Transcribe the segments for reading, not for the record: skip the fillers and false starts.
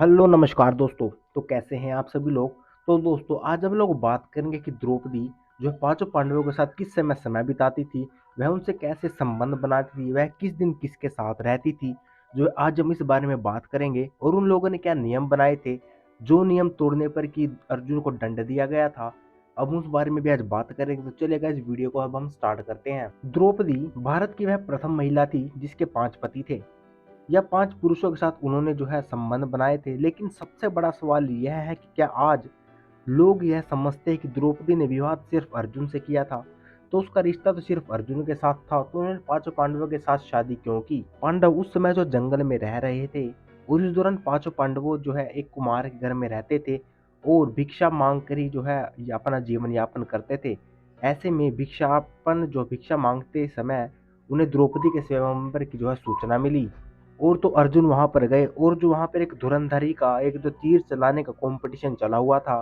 Hello नमस्कार दोस्तों। तो कैसे हैं आप सभी लोग। तो दोस्तों आज हम लोग बात करेंगे कि द्रौपदी जो है पांचों पांडवों के साथ किस समय समय बिताती थी, वह उनसे कैसे संबंध बनाती थी, वह किस दिन किसके साथ रहती थी। जो है आज हम इस बारे में बात करेंगे और उन लोगों ने क्या नियम बनाए थे, जो नियम तोड़ने पर कि अर्जुन को दंड दिया गया था। अब उस बारे में भी आज बात करेंगे। तो चलेगा इस वीडियो को अब हम स्टार्ट करते हैं। द्रौपदी भारत की वह प्रथम महिला थी जिसके 5 पति थे या 5 पुरुषों के साथ उन्होंने जो है संबंध बनाए थे। लेकिन सबसे बड़ा सवाल यह है कि क्या आज लोग यह समझते हैं कि द्रौपदी ने विवाह सिर्फ अर्जुन से किया था, तो उसका रिश्ता तो सिर्फ अर्जुन के साथ था, तो उन्होंने पांचों पांडवों के साथ शादी क्यों की। पांडव उस समय जो जंगल में रह रहे थे और इस दौरान पांचों पांडवों जो है एक कुमार के घर में रहते थे और भिक्षा मांग कर ही जो है अपना जीवन यापन करते थे। ऐसे में भिक्षा मांगते समय उन्हें द्रौपदी के स्वयंवर की जो है सूचना मिली और तो अर्जुन वहां पर गए और जो वहां पर एक धुरंधरी का एक जो तीर चलाने का कंपटीशन चला हुआ था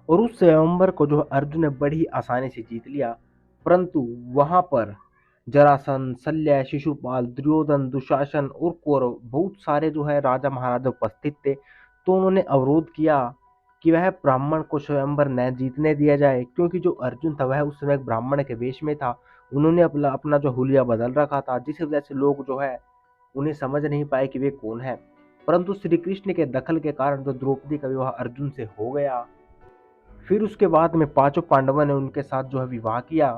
और उस स्वयंवर को जो अर्जुन ने बड़ी आसानी से जीत लिया। परंतु वहां पर जरासंध, शल्य, शिशुपाल, दुर्योधन, दुशासन और कौरव बहुत सारे जो है राजा महाराजा उपस्थित थे। तो उन्होंने अवरोध किया कि वह ब्राह्मण को स्वयंवर न जीतने दिया जाए, क्योंकि जो अर्जुन था वह उस समय एक ब्राह्मण के वेश में था। उन्होंने अपना अपना जो हुलिया बदल रखा था, जिस वजह से लोग जो है उन्हें समझ नहीं पाए कि वे कौन है। परंतु श्री कृष्ण के दखल के कारण जो द्रौपदी का विवाह अर्जुन से हो गया। फिर उसके बाद में पांचों पांडवों ने उनके साथ जो है विवाह किया।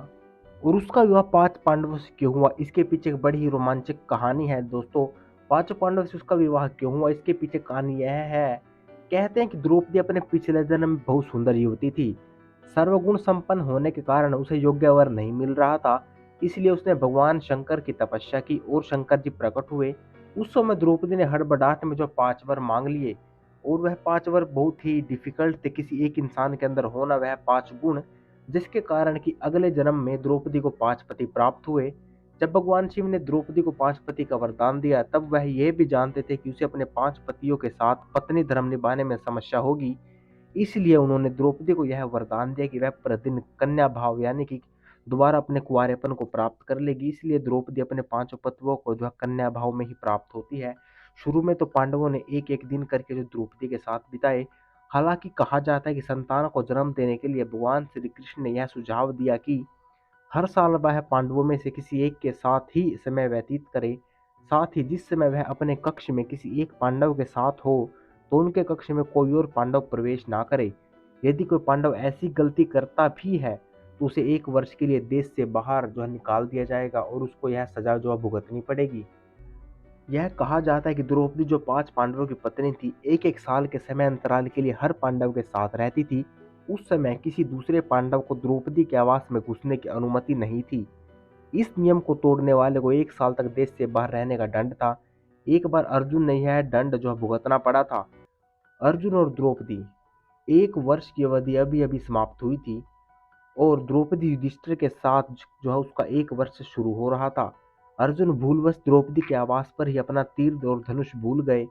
और उसका विवाह 5 पांडवों से क्यों हुआ, इसके पीछे एक बड़ी ही रोमांचक कहानी है दोस्तों। पांचों पांडवों से उसका विवाह क्यों हुआ, इसके पीछे कहानी यह है। कहते हैं कि द्रौपदी अपने पिछले जन्म में बहुत सुंदर युवती थी। सर्वगुण संपन्न होने के कारण उसे योग्य वर नहीं मिल रहा था। इसलिए उसने भगवान शंकर की तपस्या की और शंकर जी प्रकट हुए। उस समय द्रौपदी ने हड़बड़ाहट में जो 5 वर मांग लिए और वह 5 वर बहुत ही डिफिकल्ट थे किसी एक इंसान के अंदर होना, वह 5 गुण, जिसके कारण कि अगले जन्म में द्रौपदी को 5 पति प्राप्त हुए। जब भगवान शिव ने द्रौपदी को 5 पति का वरदान दिया, तब वह यह भी जानते थे कि उसे अपने 5 पतियों के साथ पत्नी धर्म निभाने में समस्या होगी। इसलिए उन्होंने द्रौपदी को यह वरदान दिया कि वह प्रतिदिन कन्या भाव यानी कि दोबारा अपने कुंवारेपन को प्राप्त कर लेगी। इसलिए द्रौपदी अपने 5 पतियों को जो है कन्या भाव में ही प्राप्त होती है। शुरू में तो पांडवों ने एक एक दिन करके जो द्रौपदी के साथ बिताए। हालांकि कहा जाता है कि संतान को जन्म देने के लिए भगवान श्री कृष्ण ने यह सुझाव दिया कि हर साल वह पांडवों में से किसी एक के साथ ही समय व्यतीत करे। साथ ही जिस समय वह अपने कक्ष में किसी एक पांडव के साथ हो, तो उनके कक्ष में कोई और पांडव प्रवेश ना करे। यदि कोई पांडव ऐसी गलती करता भी है, तो उसे 1 वर्ष के लिए देश से बाहर जो है निकाल दिया जाएगा और उसको यह सजा जो है भुगतनी पड़ेगी। यह कहा जाता है कि द्रौपदी जो 5 पांडवों की पत्नी थी, एक एक साल के समय अंतराल के लिए हर पांडव के साथ रहती थी। उस समय किसी दूसरे पांडव को द्रौपदी के आवास में घुसने की अनुमति नहीं थी। इस नियम को तोड़ने वाले को 1 साल तक देश से बाहर रहने का दंड था। एक बार अर्जुन ने यह दंड जो है भुगतना पड़ा था। अर्जुन और द्रौपदी 1 वर्ष की अवधि अभी अभी समाप्त हुई थी और द्रौपदी युधिष्ठिर के साथ जो है उसका 1 वर्ष शुरू हो रहा था। अर्जुन भूलवश द्रौपदी के आवास पर ही अपना तीर और धनुष भूल गए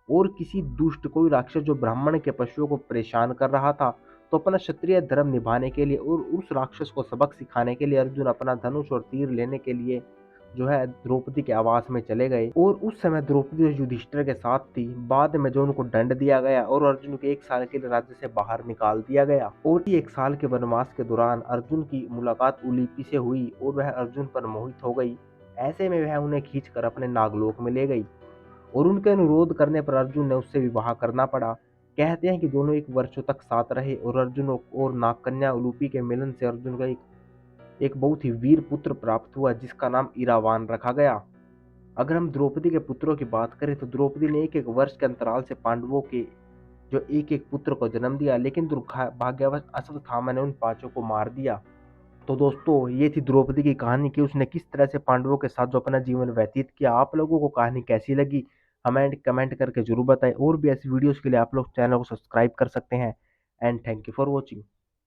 और किसी दुष्ट कोई राक्षस जो ब्राह्मण के पशुओं को परेशान कर रहा था, तो अपना क्षत्रिय धर्म निभाने के लिए और उस राक्षस को सबक सिखाने के लिए अर्जुन अपना धनुष और तीर लेने के लिए जो है द्रौपदी के आवास में चले गए। और उस समय द्रौपदी युधिष्ठिर के साथ थी। बाद में जो उनको दंड दिया गया और अर्जुन को 1 साल के लिए राज्य से बाहर निकाल दिया गया। और 1 साल के वनवास के दौरान अर्जुन की मुलाकात उलूपी से हुई और वह अर्जुन पर मोहित हो गई। ऐसे में वह उन्हें खींचकर अपने नागलोक में ले गई और उनके अनुरोध करने पर अर्जुन ने उससे विवाह करना पड़ा। कहते हैं कि दोनों 1 वर्षों तक साथ रहे और अर्जुन और नागकन्या उलूपी के मिलन से अर्जुन को एक बहुत ही वीर पुत्र प्राप्त हुआ, जिसका नाम इरावान रखा गया। अगर हम द्रौपदी के पुत्रों की बात करें, तो द्रौपदी ने 1 वर्ष के अंतराल से पांडवों के जो एक एक पुत्र को जन्म दिया, लेकिन दुर्भाग्यवश अश्वत्थामा ने उन 5 को मार दिया। तो दोस्तों ये थी द्रौपदी की कहानी कि उसने किस तरह से पांडवों के साथ जो अपना जीवन व्यतीत किया। आप लोगों को कहानी कैसी लगी हमें कमेंट करके जरूर बताएं। और भी ऐसी वीडियोस के लिए आप लोग चैनल को सब्सक्राइब कर सकते हैं। And thank you for watching.